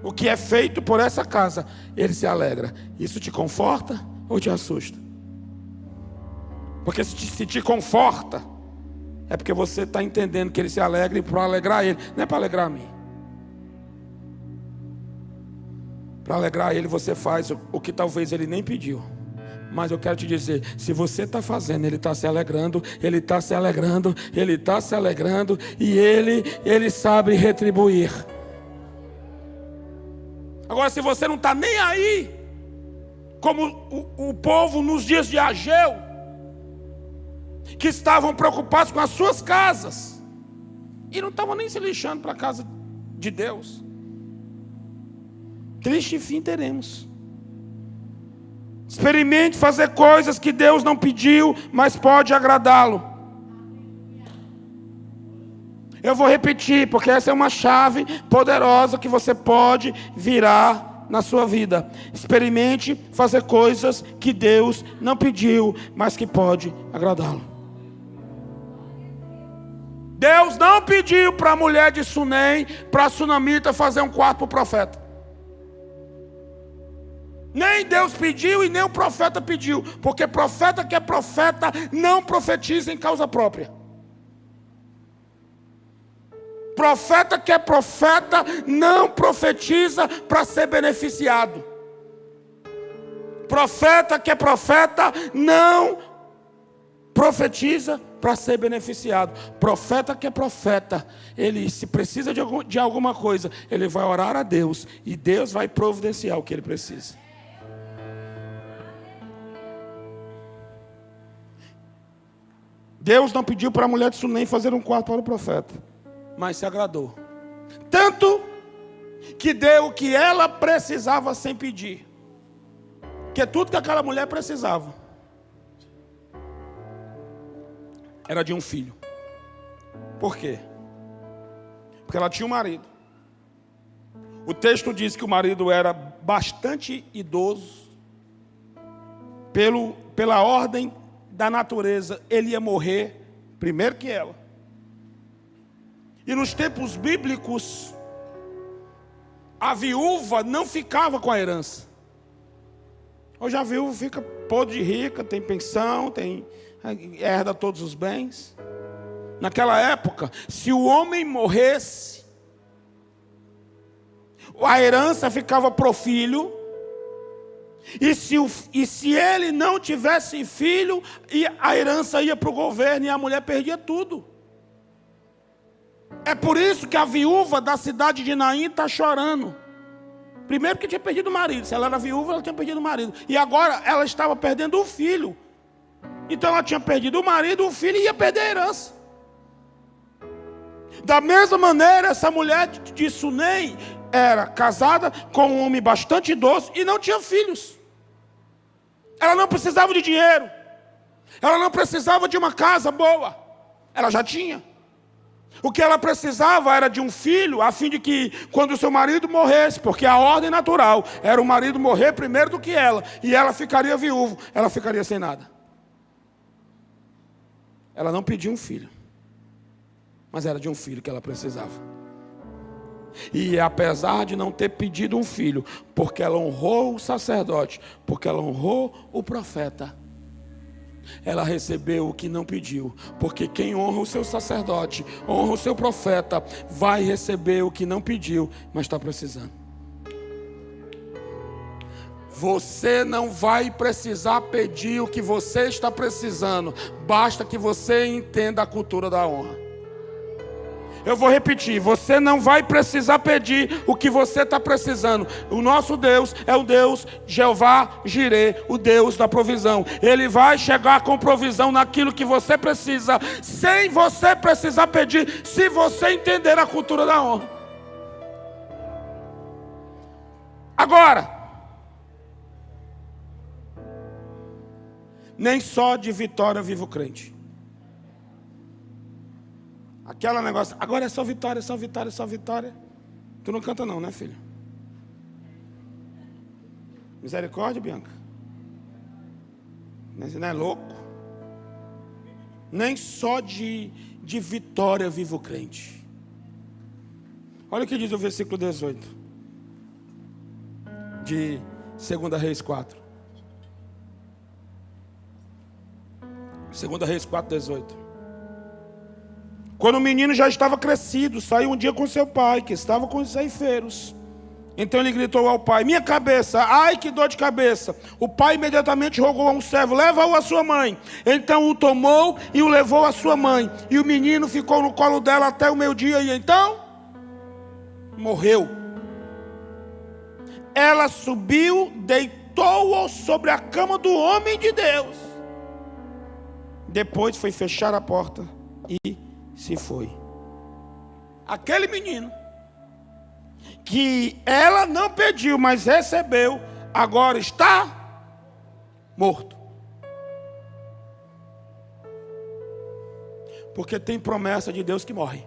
O que é feito por essa casa, ele se alegra. Isso te conforta ou te assusta? Porque se te conforta, é porque você está entendendo que ele se alegra, e para alegrar ele, não é para alegrar a mim. Para alegrar ele você faz o que talvez ele nem pediu. Mas eu quero te dizer, se você está fazendo, ele está se alegrando, ele está se alegrando, ele está se alegrando, e ele sabe retribuir. Agora, se você não está nem aí, como o povo nos dias de Ageu, que estavam preocupados com as suas casas, e não estavam nem se lixando para a casa de Deus, triste fim teremos. Experimente fazer coisas que Deus não pediu, mas pode agradá-lo. Eu vou repetir, porque essa é uma chave poderosa que você pode virar na sua vida. Experimente fazer coisas que Deus não pediu, mas que pode agradá-lo. Deus não pediu para a mulher de Sunem, para a sunamita, fazer um quarto para o profeta. Nem Deus pediu e nem o profeta pediu, porque profeta que é profeta não profetiza em causa própria. Profeta que é profeta não profetiza para ser beneficiado. Profeta que é profeta não profetiza para ser beneficiado. Profeta que é profeta, ele, se precisa de alguma coisa, ele vai orar a Deus, e Deus vai providenciar o que ele precisa. Deus não pediu para a mulher de Sunem fazer um quarto para o profeta, mas se agradou. Tanto que deu o que ela precisava sem pedir. Que tudo que aquela mulher precisava era de um filho. Por quê? Porque ela tinha um marido. O texto diz que o marido era bastante idoso. Pela ordem da natureza, ele ia morrer primeiro que ela. E nos tempos bíblicos, a viúva não ficava com a herança. Hoje a viúva fica podre de rica, tem pensão, herda todos os bens. Naquela época, se o homem morresse, a herança ficava para o filho. E se ele não tivesse filho, a herança ia para o governo e a mulher perdia tudo. É por isso que a viúva da cidade de Naim está chorando. Primeiro porque tinha perdido o marido. Se ela era viúva, ela tinha perdido o marido. E agora ela estava perdendo o filho. Então ela tinha perdido o marido, o filho, e ia perder a herança. Da mesma maneira, essa mulher de Sunem era casada com um homem bastante idoso e não tinha filhos. Ela não precisava de dinheiro. Ela não precisava de uma casa boa. Ela já tinha. O que ela precisava era de um filho, a fim de que, quando o seu marido morresse, porque a ordem natural era o marido morrer primeiro do que ela, e ela ficaria viúva, ela ficaria sem nada. Ela não pediu um filho, mas era de um filho que ela precisava. E apesar de não ter pedido um filho, porque ela honrou o sacerdote, porque ela honrou o profeta, ela recebeu o que não pediu, porque quem honra o seu sacerdote, honra o seu profeta, vai receber o que não pediu, mas está precisando. Você não vai precisar pedir o que você está precisando, basta que você entenda a cultura da honra. Eu vou repetir, você não vai precisar pedir o que você está precisando. O nosso Deus é o Deus Jeová Jireh, o Deus da provisão. Ele vai chegar com provisão naquilo que você precisa, sem você precisar pedir, se você entender a cultura da honra. Agora, nem só de vitória vive o crente. Aquela negócio, agora é só vitória, só vitória, só vitória. Tu não canta não, né, filho? Misericórdia, Bianca. Você não é louco? Nem só de vitória vive o crente. Olha o que diz o versículo 18 de 2 Reis 4. 2 Reis 4, 18. Quando o menino já estava crescido, saiu um dia com seu pai, que estava com os ceifeiros. Então ele gritou ao pai: minha cabeça, ai que dor de cabeça. O pai imediatamente rogou a um servo: leva-o à sua mãe. Então o tomou e o levou à sua mãe. E o menino ficou no colo dela até o meio-dia, e então morreu. Ela subiu, deitou-o sobre a cama do homem de Deus. Depois foi fechar a porta e se foi. Aquele menino que ela não pediu, mas recebeu, agora está morto. Porque tem promessa de Deus que morre.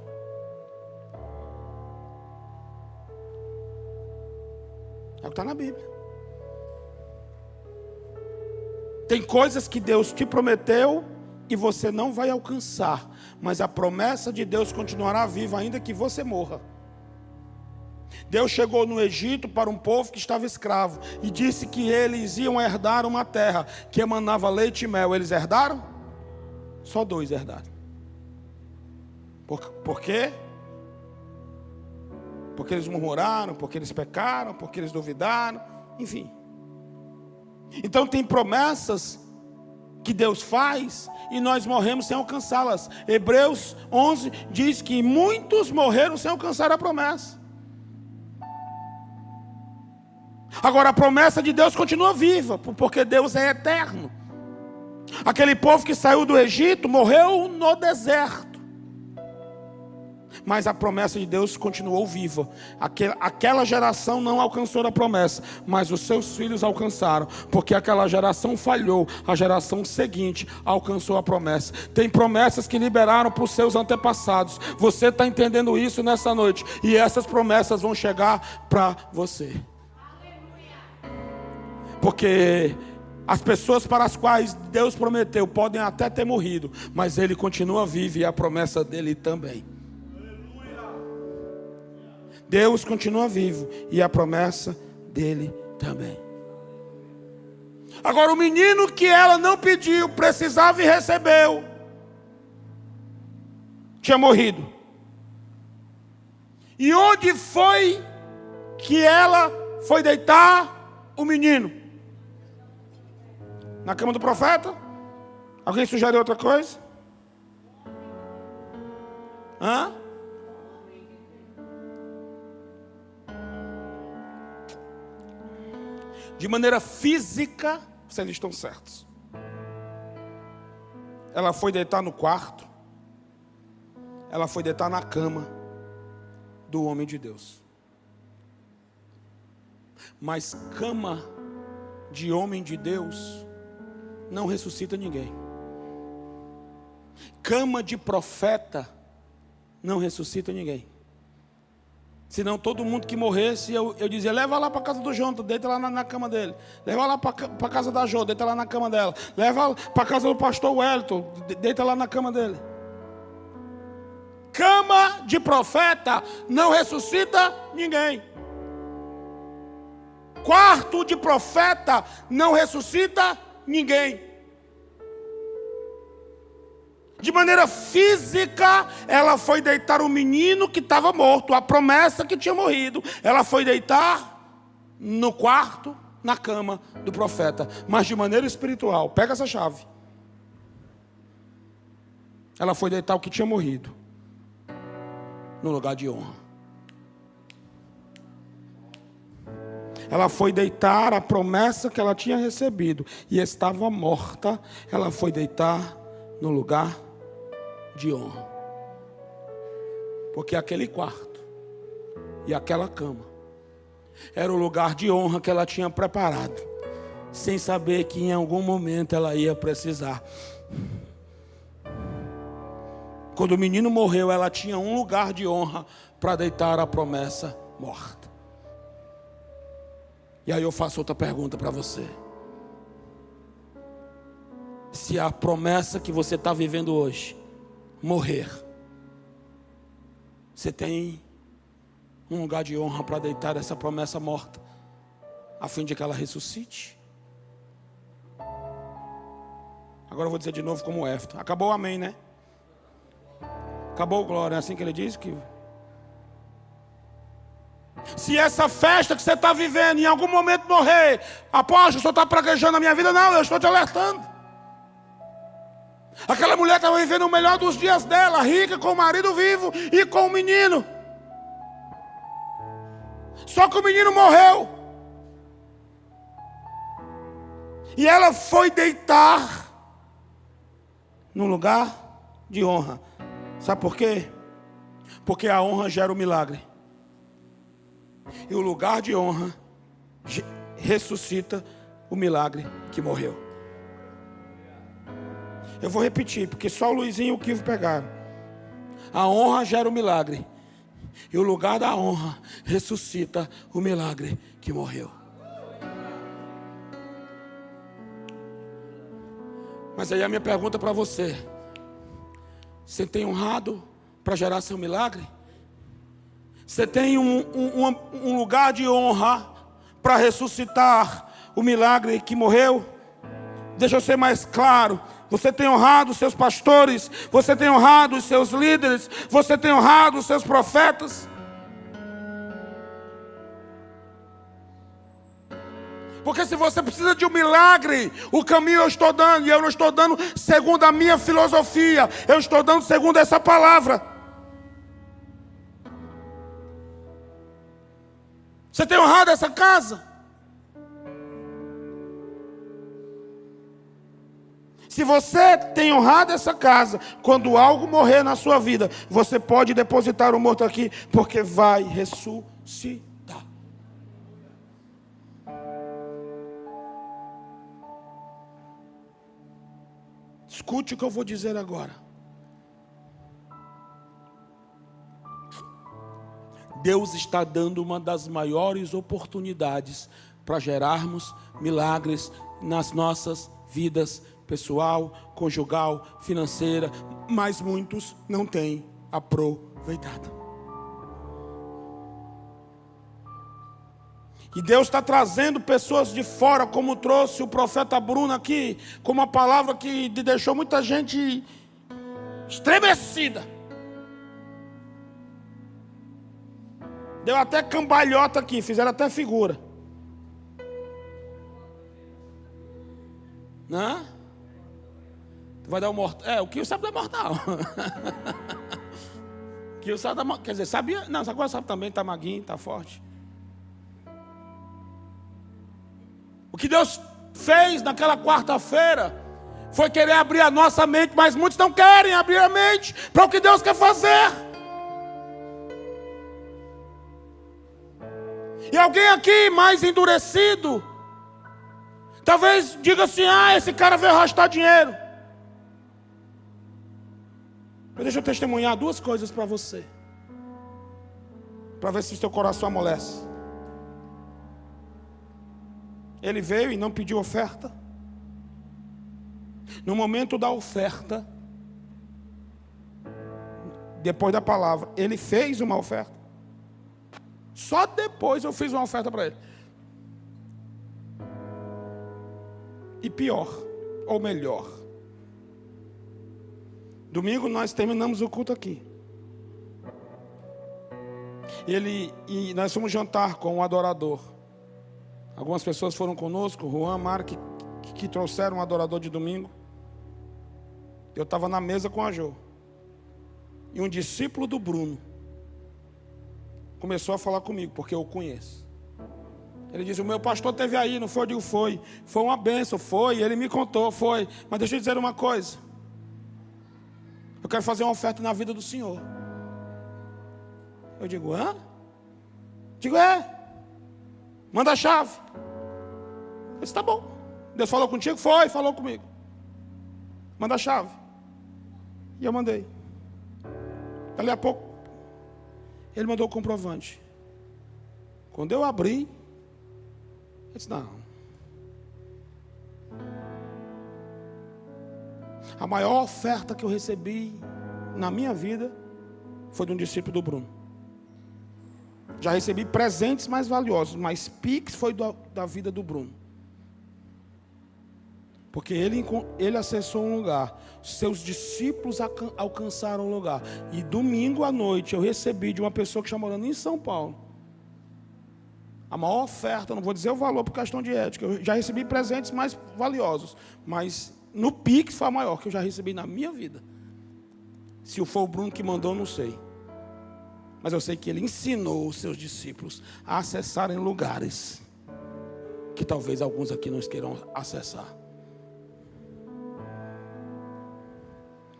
É o que está na Bíblia. Tem coisas que Deus te prometeu e você não vai alcançar, mas a promessa de Deus continuará viva ainda que você morra. Deus chegou no Egito para um povo que estava escravo e disse que eles iam herdar uma terra que emanava leite e mel. Eles herdaram? Só 2 herdaram. Por quê? Porque eles murmuraram, porque eles pecaram, porque eles duvidaram, enfim. Então tem promessas que Deus faz e nós morremos sem alcançá-las. Hebreus 11 diz que muitos morreram sem alcançar a promessa. Agora a promessa de Deus continua viva, porque Deus é eterno. Aquele povo que saiu do Egito morreu no deserto, mas a promessa de Deus continuou viva. Aquela geração não alcançou a promessa, mas os seus filhos alcançaram, porque aquela geração falhou, a geração seguinte alcançou a promessa. Tem promessas que liberaram para os seus antepassados. Você está entendendo isso nessa noite, e essas promessas vão chegar para você. Porque as pessoas para as quais Deus prometeu podem até ter morrido, mas Ele continua vivo e a promessa dele também. Deus continua vivo e a promessa dele também. Agora o menino que ela não pediu, precisava e recebeu, tinha morrido. E onde foi que ela foi deitar o menino? Na cama do profeta? Alguém sugere outra coisa? Hã? De maneira física, vocês estão certos. Ela foi deitar no quarto. Ela foi deitar na cama do homem de Deus. Mas cama de homem de Deus não ressuscita ninguém. Cama de profeta não ressuscita ninguém. Senão todo mundo que morresse, eu dizia: leva lá para a casa do João, deita lá na cama dele. Leva lá para a casa da Jo, deita lá na cama dela. Leva para a casa do pastor Wellington, deita lá na cama dele. Cama de profeta não ressuscita ninguém. Quarto de profeta não ressuscita ninguém. De maneira física, ela foi deitar o menino que estava morto, a promessa que tinha morrido. Ela foi deitar no quarto, na cama do profeta. Mas de maneira espiritual, pega essa chave. Ela foi deitar o que tinha morrido no lugar de honra. Ela foi deitar a promessa que ela tinha recebido e estava morta. Ela foi deitar no lugar de honra. Porque aquele quarto e aquela cama era o lugar de honra que ela tinha preparado, sem saber que em algum momento ela ia precisar. Quando o menino morreu, ela tinha um lugar de honra para deitar a promessa morta. E aí eu faço outra pergunta para você. Se a promessa que você está vivendo hoje morrer, você tem um lugar de honra para deitar essa promessa morta, a fim de que ela ressuscite? Agora eu vou dizer de novo como Éfton. Acabou o amém, né? Acabou o glória, é assim que ele diz que... Se essa festa que você está vivendo em algum momento morrer, apóstolo, o senhor está praguejando a minha vida? Não, eu estou te alertando. Aquela mulher estava vivendo o melhor dos dias dela, rica, com o marido vivo e com o menino. Só que o menino morreu. E ela foi deitar no lugar de honra. Sabe por quê? Porque a honra gera o milagre. E o lugar de honra ressuscita o milagre que morreu. Eu vou repetir, porque só o Luizinho e o Kivo pegaram. A honra gera o milagre. E o lugar da honra ressuscita o milagre que morreu. Mas aí a minha pergunta para você: você tem honrado para gerar seu milagre? Você tem um lugar de honra para ressuscitar o milagre que morreu? Deixa eu ser mais claro. Você tem honrado os seus pastores, você tem honrado os seus líderes, você tem honrado os seus profetas? Porque se você precisa de um milagre, o caminho eu estou dando, e eu não estou dando segundo a minha filosofia, eu estou dando segundo essa palavra. Você tem honrado essa casa? Se você tem honrado essa casa, quando algo morrer na sua vida, você pode depositar o morto aqui, porque vai ressuscitar. Escute o que eu vou dizer agora. Deus está dando uma das maiores oportunidades para gerarmos milagres nas nossas vidas pessoal, conjugal, financeira, mas muitos não têm aproveitado. E Deus está trazendo pessoas de fora, como trouxe o profeta Bruno aqui, com uma palavra que deixou muita gente estremecida. Deu até cambalhota aqui, fizeram até figura. Né? Vai dar o mortal. O que sabe da mortal. Que sabe da mortal. Quer dizer, sabia? Não, agora sabe também, está maguinho, está forte. O que Deus fez naquela quarta-feira foi querer abrir a nossa mente, mas muitos não querem abrir a mente para o que Deus quer fazer. E alguém aqui mais endurecido, talvez diga assim: esse cara veio arrastar dinheiro. Mas deixa eu testemunhar duas coisas para você, para ver se o seu coração amolece. Ele veio e não pediu oferta. No momento da oferta, depois da palavra, ele fez uma oferta. Só depois eu fiz uma oferta para ele. E pior, ou melhor, Domingo nós terminamos o culto aqui. E nós fomos jantar com um adorador. Algumas pessoas foram conosco, Juan, Mara, que trouxeram um adorador de domingo. Eu estava na mesa com a Jô. E um discípulo do Bruno começou a falar comigo, porque eu o conheço. Ele disse: o meu pastor esteve aí, não foi? Eu digo: foi. Foi uma bênção, foi. Ele me contou, foi. Mas deixa eu dizer uma coisa. Eu quero fazer uma oferta na vida do senhor. Eu digo: hã? Digo: é. Manda a chave. Eu disse: tá bom. Deus falou contigo? Foi, falou comigo. Manda a chave. E eu mandei. Dali a pouco, ele mandou o comprovante. Quando eu abri, eu disse: não. A maior oferta que eu recebi na minha vida foi de um discípulo do Bruno. Já recebi presentes mais valiosos, mas Pix foi da vida do Bruno. Porque ele acessou um lugar, seus discípulos alcançaram um lugar. E domingo à noite eu recebi de uma pessoa que está morando em São Paulo a maior oferta, não vou dizer o valor por questão de ética. Eu já recebi presentes mais valiosos, mas no Pix foi a maior que eu já recebi na minha vida. Se for o Bruno que mandou, não sei. Mas eu sei que ele ensinou os seus discípulos a acessarem lugares que talvez alguns aqui não queiram acessar.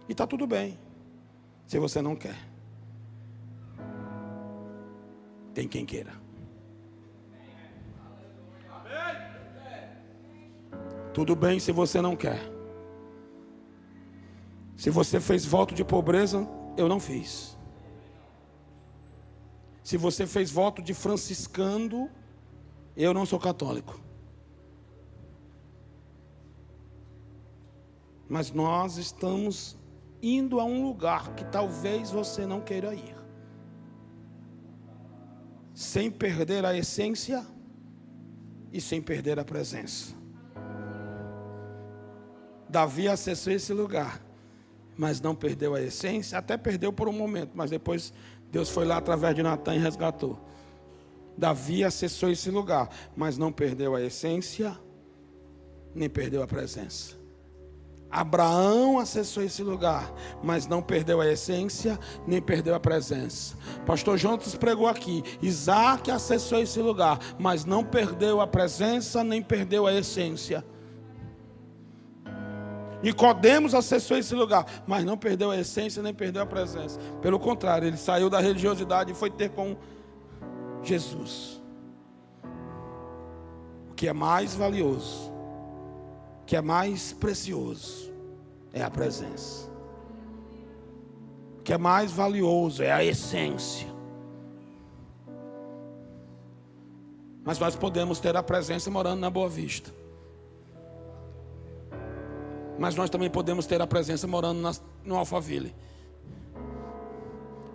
E está tudo bem, se você não quer. Tem quem queira. Tudo bem se você não quer. Se você fez voto de pobreza, eu não fiz. Se você fez voto de franciscano, eu não sou católico. Mas nós estamos indo a um lugar que talvez você não queira ir, sem perder a essência e sem perder a presença. Davi acessou esse lugar, mas não perdeu a essência, até perdeu por um momento, mas depois Deus foi lá através de Natan e resgatou. Davi acessou esse lugar, mas não perdeu a essência, nem perdeu a presença. Abraão acessou esse lugar, mas não perdeu a essência, nem perdeu a presença. Pastor Jonas pregou aqui: Isaac acessou esse lugar, mas não perdeu a presença, nem perdeu a essência. Nicodemos acessou esse lugar, mas não perdeu a essência, nem perdeu a presença. Pelo contrário, ele saiu da religiosidade e foi ter com Jesus. O que é mais valioso, o que é mais precioso, é a presença. O que é mais valioso é a essência. Mas nós podemos ter a presença morando na Boa Vista. Mas nós também podemos ter a presença morando no Alphaville.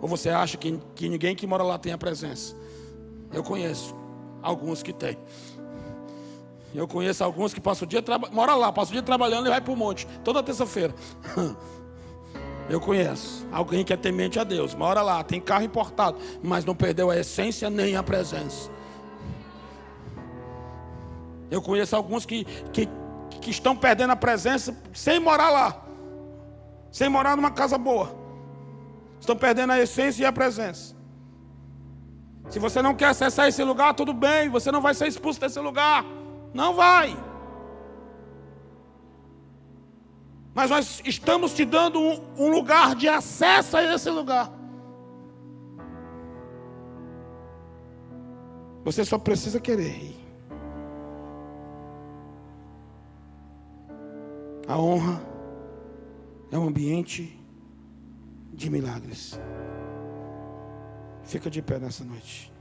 Ou você acha que ninguém que mora lá tem a presença? Eu conheço alguns que tem. Eu conheço alguns que passam o dia mora lá, passa o dia trabalhando e vai para o monte, toda terça-feira. Eu conheço alguém que é temente a Deus, mora lá, tem carro importado, mas não perdeu a essência nem a presença. Eu conheço alguns que estão perdendo a presença sem morar lá, sem morar numa casa boa. Estão perdendo a essência e a presença. Se você não quer acessar esse lugar, tudo bem, você não vai ser expulso desse lugar. Não vai. Mas nós estamos te dando um lugar de acesso a esse lugar. Você só precisa querer ir. A honra é um ambiente de milagres. Fica de pé nessa noite.